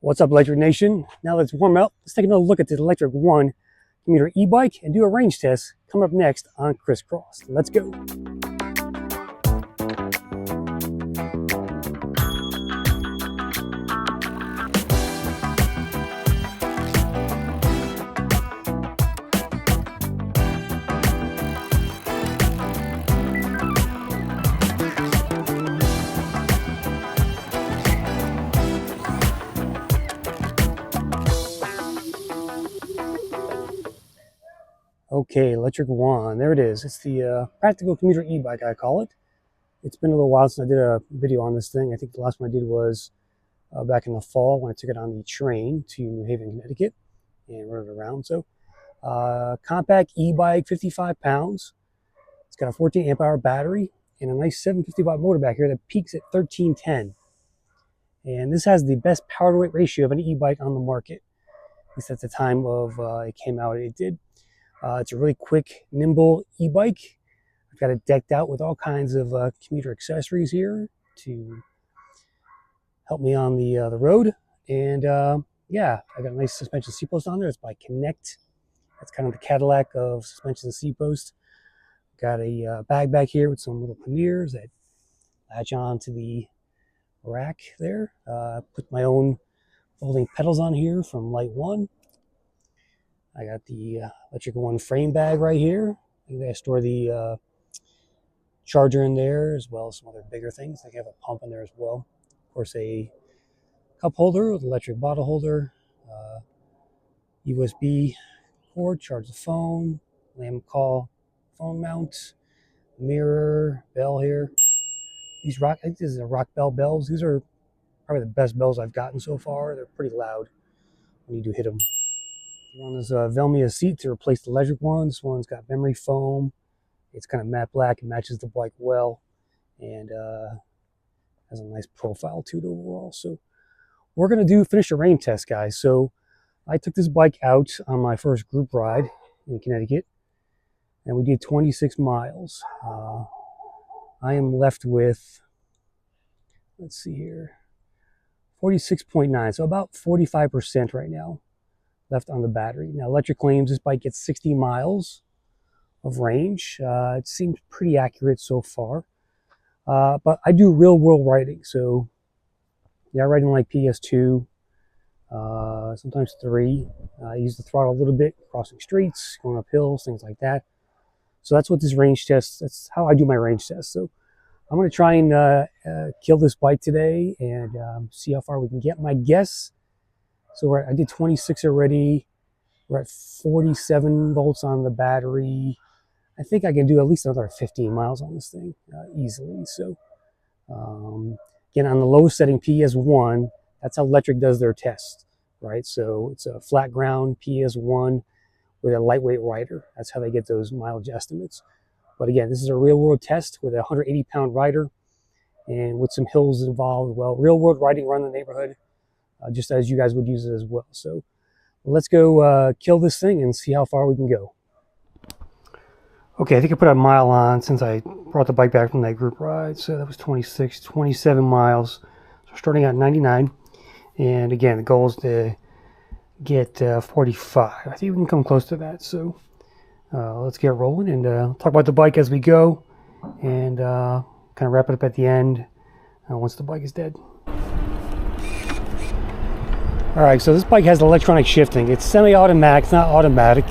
What's up, Lectric Nation? Now let's warm up. Let's take another look at the Lectric ONE commuter e-bike and do a range test coming up next on Crisscross. Let's go. Okay, Lectric ONE, there it is. It's the practical commuter e-bike, I call it. It's been a little while since I did a video on this thing. I think the last one I did was back in the fall when I took it on the train to New Haven, Connecticut and rode it around. So, compact e-bike, 55 pounds. It's got a 14 amp hour battery and a nice 750 watt motor back here that peaks at 1310. And this has the best power to weight ratio of any e-bike on the market. At least at the time of it came out, it did. It's a really quick, nimble e-bike. I've got it decked out with all kinds of commuter accessories here to help me on the road. And yeah, I got a nice suspension seat post on there. It's by Connect. That's kind of the Cadillac of suspension seat post. Got a bag back here with some little panniers that latch on to the rack there. Put my own folding pedals on here from Lectric ONE. I got the Lectric ONE frame bag right here. I store the charger in there as well as some other bigger things. I have a pump in there as well. Of course, a cup holder with electric bottle holder, USB cord, charge the phone, lamp call, phone mount, mirror, bell here. These I think this is a Rock Bell bells. These are probably the best bells I've gotten so far. They're pretty loud when you do hit them. On this Velmia seat to replace the Lectric ONE. This one's got memory foam. It's kind of matte black. It matches the bike well, and has a nice profile to it overall. So we're gonna finish a range test, guys. So I took this bike out on my first group ride in Connecticut, and we did 26 miles. I am left with, let's see here, 46.9, so about 45% right now left on the battery. Now, Lectric claims this bike gets 60 miles of range. It seems pretty accurate so far. But I do real world riding. So yeah, I'm riding like PS2, sometimes 3. I use the throttle a little bit, crossing streets, going up hills, things like that. So that's what this range test, that's how I do my range test. So I'm gonna try and kill this bike today and see how far we can get. My guess, so I did 26 already. We're at 47 volts on the battery. I think I can do at least another 15 miles on this thing easily. So again, on the low setting PS1, that's how Lectric does their test, right? So it's a flat ground PS1 with a lightweight rider. That's how they get those mileage estimates. But again, this is a real world test with a 180 pound rider and with some hills involved. Well, real world riding around the neighborhood. Just as you guys would use it as well. So let's go kill this thing and see how far we can go. Okay, I think I put a mile on since I brought the bike back from that group ride. So that was 26, 27 miles. So starting at 99. And again, the goal is to get 45. I think we can come close to that. So let's get rolling and talk about the bike as we go. And kind of wrap it up at the end once the bike is dead. Alright, so this bike has electronic shifting. It's semi-automatic, it's not automatic.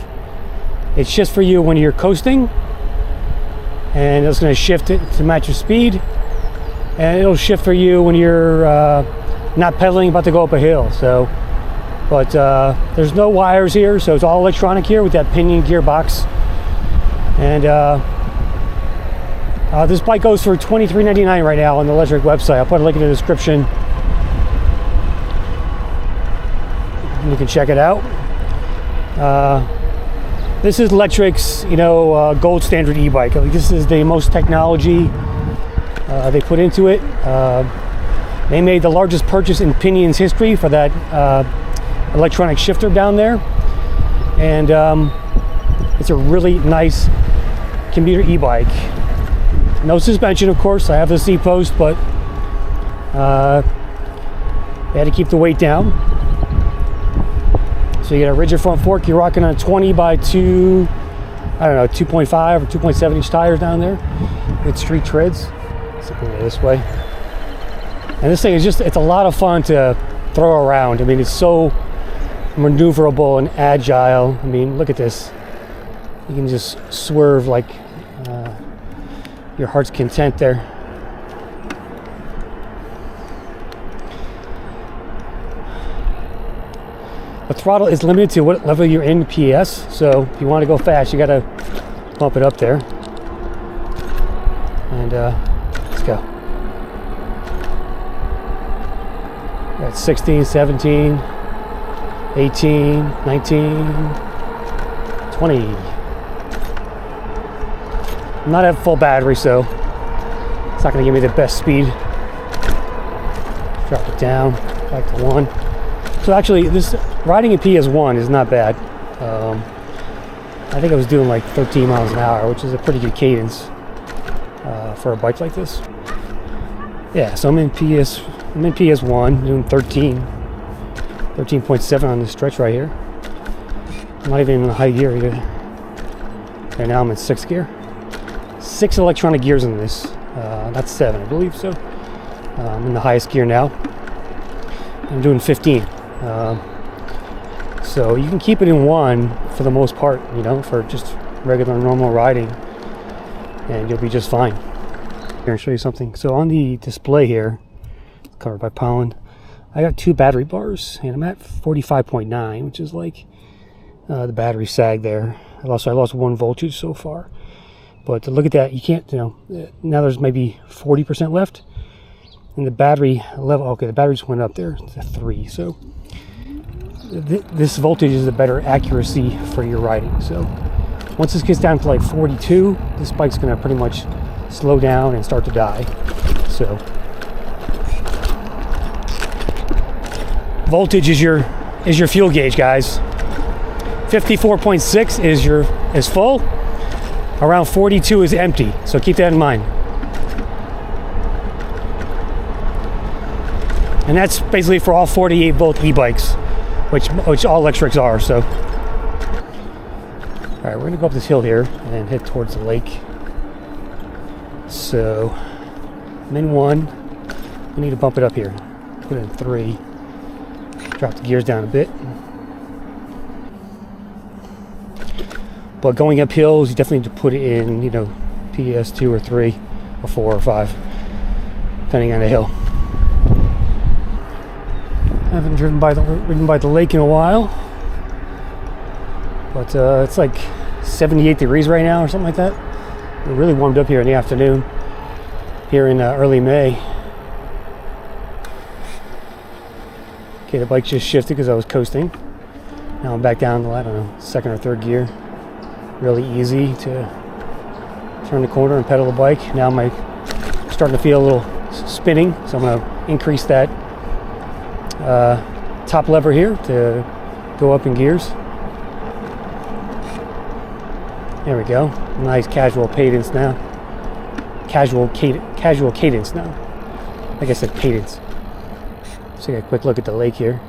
It's just for you when you're coasting, and it's going to shift it to match your speed, and it'll shift for you when you're not pedaling, about to go up a hill. So, but there's no wires here, so it's all electronic here with that pinion gearbox. And this bike goes for $23.99 right now on the Lectric website. I'll put a link in the description. You can check it out. This is Lectric's, gold standard e-bike. This is the most technology they put into it. They made the largest purchase in Pinion's history for that electronic shifter down there, and it's a really nice commuter e-bike. No suspension, of course. I have the seat post, but they had to keep the weight down. So you get a rigid front fork. You're rocking on 20 by 2, I don't know, 2.5 or 2.7 inch tires down there with street treads. Let's go this way. And this thing is just, it's a lot of fun to throw around. I mean, it's so maneuverable and agile. I mean, look at this. You can just swerve like your heart's content there. The throttle is limited to what level you're in PS, so if you want to go fast, you gotta bump it up there. And let's go. Got 16, 17, 18, 19, 20. I'm not at full battery, so it's not gonna give me the best speed. Drop it down, back to 1. So actually, this riding in PS1 is not bad. I think I was doing like 13 miles an hour, which is a pretty good cadence for a bike like this. Yeah, so I'm in PS1, doing 13.7 on this stretch right here. I'm not even in the high gear either. Right now I'm in 6th gear. 6 electronic gears in this, not 7, I believe so. I'm in the highest gear now. I'm doing 15. So you can keep it in 1 for the most part, you know, for just regular normal riding, and you'll be just fine. Here, I'll show you something. So on the display here, covered by pollen, I got 2 battery bars, and I'm at 45.9, which is like the battery sag there. I lost 1 voltage so far, but to look at that, you can't, you know, now there's maybe 40% left, and the battery level, okay, the battery just went up there to 3, so this voltage is a better accuracy for your riding. So once this gets down to like 42, this bike's gonna pretty much slow down and start to die. So voltage is your fuel gauge, guys. 54.6 is full. Around 42 is empty. So keep that in mind. And that's basically for all 48 volt e-bikes, which all Lectrics are. So, all right, we're gonna go up this hill here and head towards the lake. So, I'm in 1. We need to bump it up here. Put it in 3. Drop the gears down a bit. But going up hills, you definitely need to put it in, you know, PS2 or 3 or 4 or 5, depending on the hill. I haven't ridden by the lake in a while, but it's like 78 degrees right now or something like that. It really warmed up here in the afternoon, here in early May. Okay, the bike just shifted because I was coasting. Now I'm back down to, I don't know, 2nd or 3rd gear. Really easy to turn the corner and pedal the bike. Now I'm starting to feel a little spinning, so I'm going to increase that top lever here to go up in gears. There we go. Nice casual cadence now. Casual cadence now. Like I said, cadence. So take a quick look at the lake here.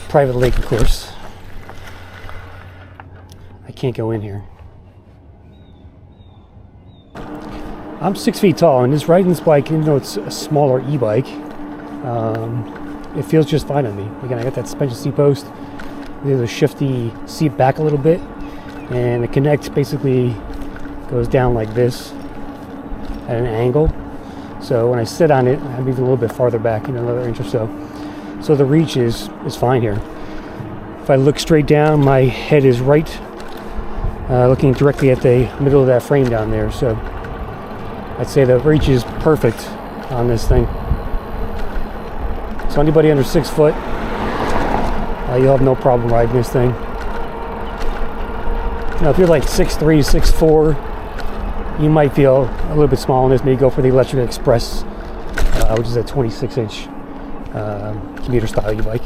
Private lake, of course. I can't go in here. I'm 6 feet tall, and riding this bike, even though it's a smaller e-bike, it feels just fine on me. Again, I got that suspension seat post. There's a shifty seat back a little bit, and the Connect basically goes down like this at an angle. So when I sit on it, I'm even a little bit farther back, you know, another inch or so. So the reach is fine here. If I look straight down, my head is right, looking directly at the middle of that frame down there. So I'd say the reach is perfect on this thing. So anybody under 6 foot, you'll have no problem riding this thing. Now, if you're like 6'3", 6'4", you might feel a little bit small on this. Maybe go for the Lectric Express, which is a 26-inch commuter style e-bike.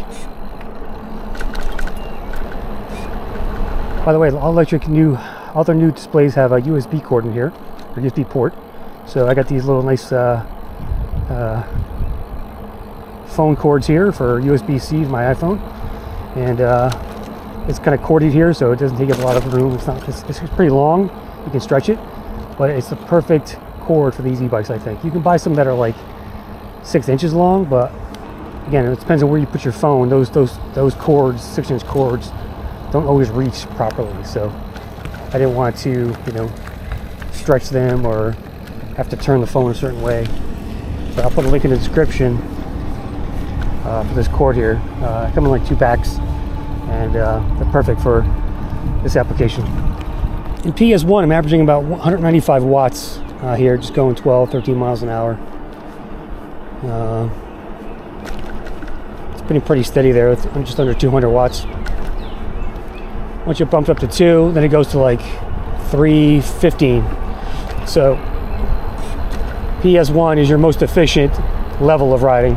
By the way, all their new displays have a USB cord in here, or USB port. So I got these little nice phone cords here for USB-C to my iPhone. and it's kind of corded here, so it doesn't take up a lot of room. It's pretty long. You can stretch it, but it's the perfect cord for these e-bikes. I think you can buy some that are like 6 inches long, but again, it depends on where you put your phone. Those cords, 6-inch cords, don't always reach properly. So I didn't want to, stretch them or have to turn the phone a certain way. So I'll put a link in the description for this cord here. Come in like 2 packs, and they're perfect for this application. In PS1, I'm averaging about 195 watts here, just going 12, 13 miles an hour. It's been pretty steady there. I'm just under 200 watts. Once it bumps up to 2, then it goes to like 315. So PS1 is your most efficient level of riding.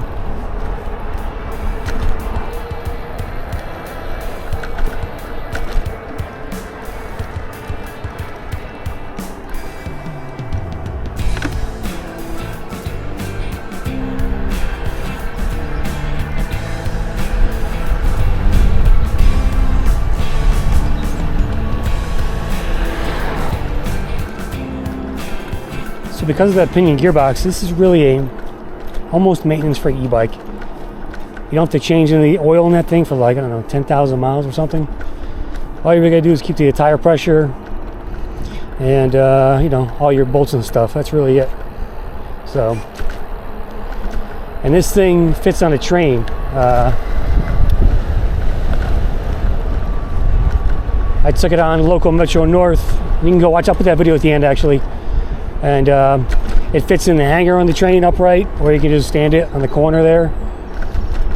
So because of that pinion gearbox, this is really a almost maintenance-free e-bike. You don't have to change any oil in that thing for like, I don't know, 10,000 miles or something. All you really gotta do is keep the tire pressure and all your bolts and stuff. That's really it. So, and this thing fits on a train. I took it on local Metro North. You can go watch. I'll put that video at the end actually. And it fits in the hanger on the train upright, or you can just stand it on the corner there.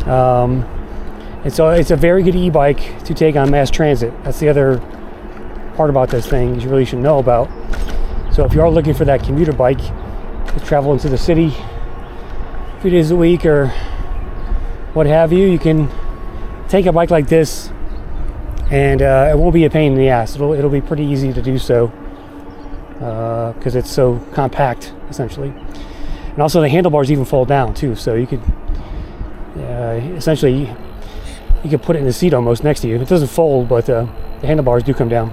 And so it's a very good e-bike to take on mass transit. That's the other part about this thing you really should know about. So if you are looking for that commuter bike to travel into the city a few days a week or what have you, you can take a bike like this, and it won't be a pain in the ass. It'll be pretty easy to do so. Because it's so compact, essentially. And also the handlebars even fold down too, so you could essentially you could put it in the seat almost next to you. It doesn't fold, but the handlebars do come down.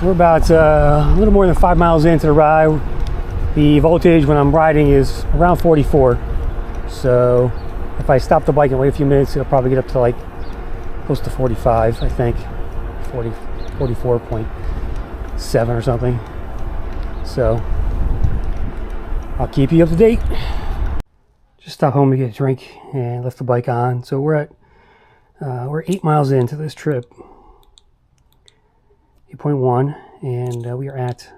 We're about a little more than 5 miles into the ride. The voltage when I'm riding is around 44, so if I stop the bike and wait a few minutes, it'll probably get up to like close to 45, I think. 44.7 or something. So I'll keep you up to date. Just stop home to get a drink and left the bike on. So we're 8 miles into this trip, 8.1, and we are at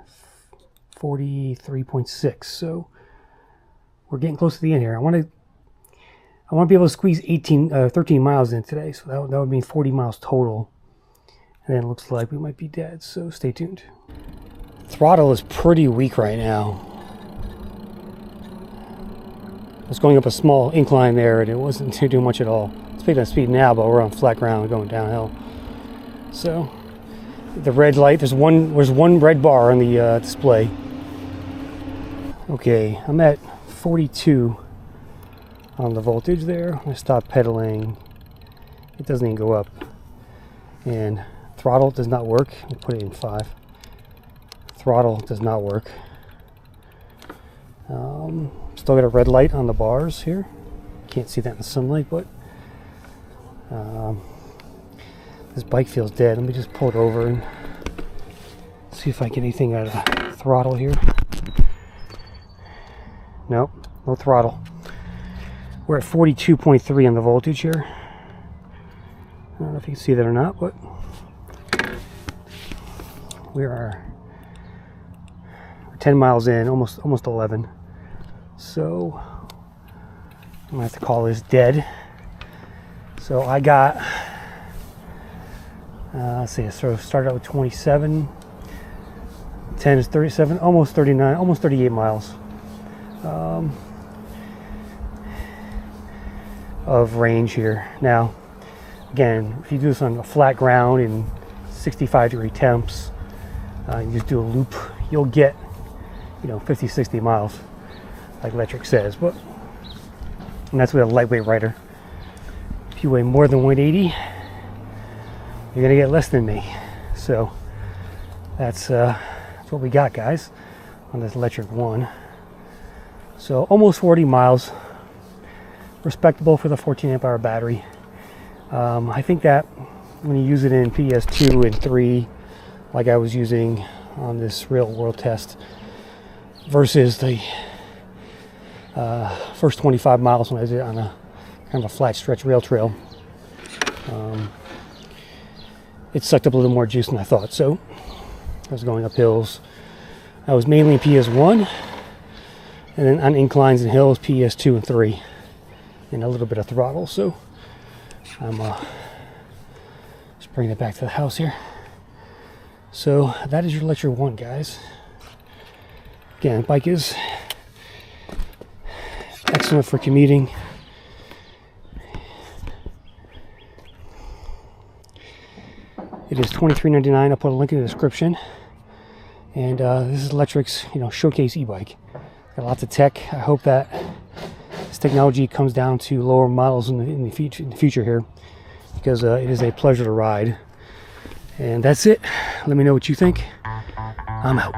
43.6. So we're getting close to the end here. I want to be able to squeeze 13 miles in today. So that would mean 40 miles total. And then it looks like we might be dead, so stay tuned. Throttle is pretty weak right now. I was going up a small incline there, and it wasn't doing much at all. It's picking up speed now, but we're on flat ground going downhill. So the red light, there's one red bar on the display. Okay, I'm at 42 on the voltage there. I'm going to stop pedaling. It doesn't even go up. And throttle does not work. I'll put it in 5. Throttle does not work. Still got a red light on the bars here. Can't see that in the sunlight, but this bike feels dead. Let me just pull it over and see if I get anything out of the throttle here. Nope, no throttle. We're at 42.3 on the voltage here. I don't know if you can see that or not, but we are 10 miles in, almost 11. So I'm gonna have to call this dead. So I got, let's see, so started out with 27, 10 is 37, almost 39, almost 38 miles of range here. Now, again, if you do this on a flat ground in 65-degree temps, you just do a loop, you'll get 50, 60 miles, like Lectric says. And that's with a lightweight rider. If If you weigh more than 180, you're gonna get less than me. So that's what we got, guys, on this Lectric ONE. So almost 40 miles, respectable for the 14 amp hour battery. I think that when you use it in PS2 and 3, like I was using on this real world test, versus the first 25 miles when I did it on a kind of a flat stretch rail trail, it sucked up a little more juice than I thought. So I was going up hills. I was mainly in PS1, and then on inclines and hills, PS2 and 3, and a little bit of throttle. So I'm just bringing it back to the house here. So that is your Lectric ONE, guys. Again, bike is excellent for commuting. It is $23.99. I'll put a link in the description. And this is Lectric's, showcase e-bike. Got lots of tech. I hope that this technology comes down to lower models in the future here, because it is a pleasure to ride. And that's it. Let me know what you think. I'm out.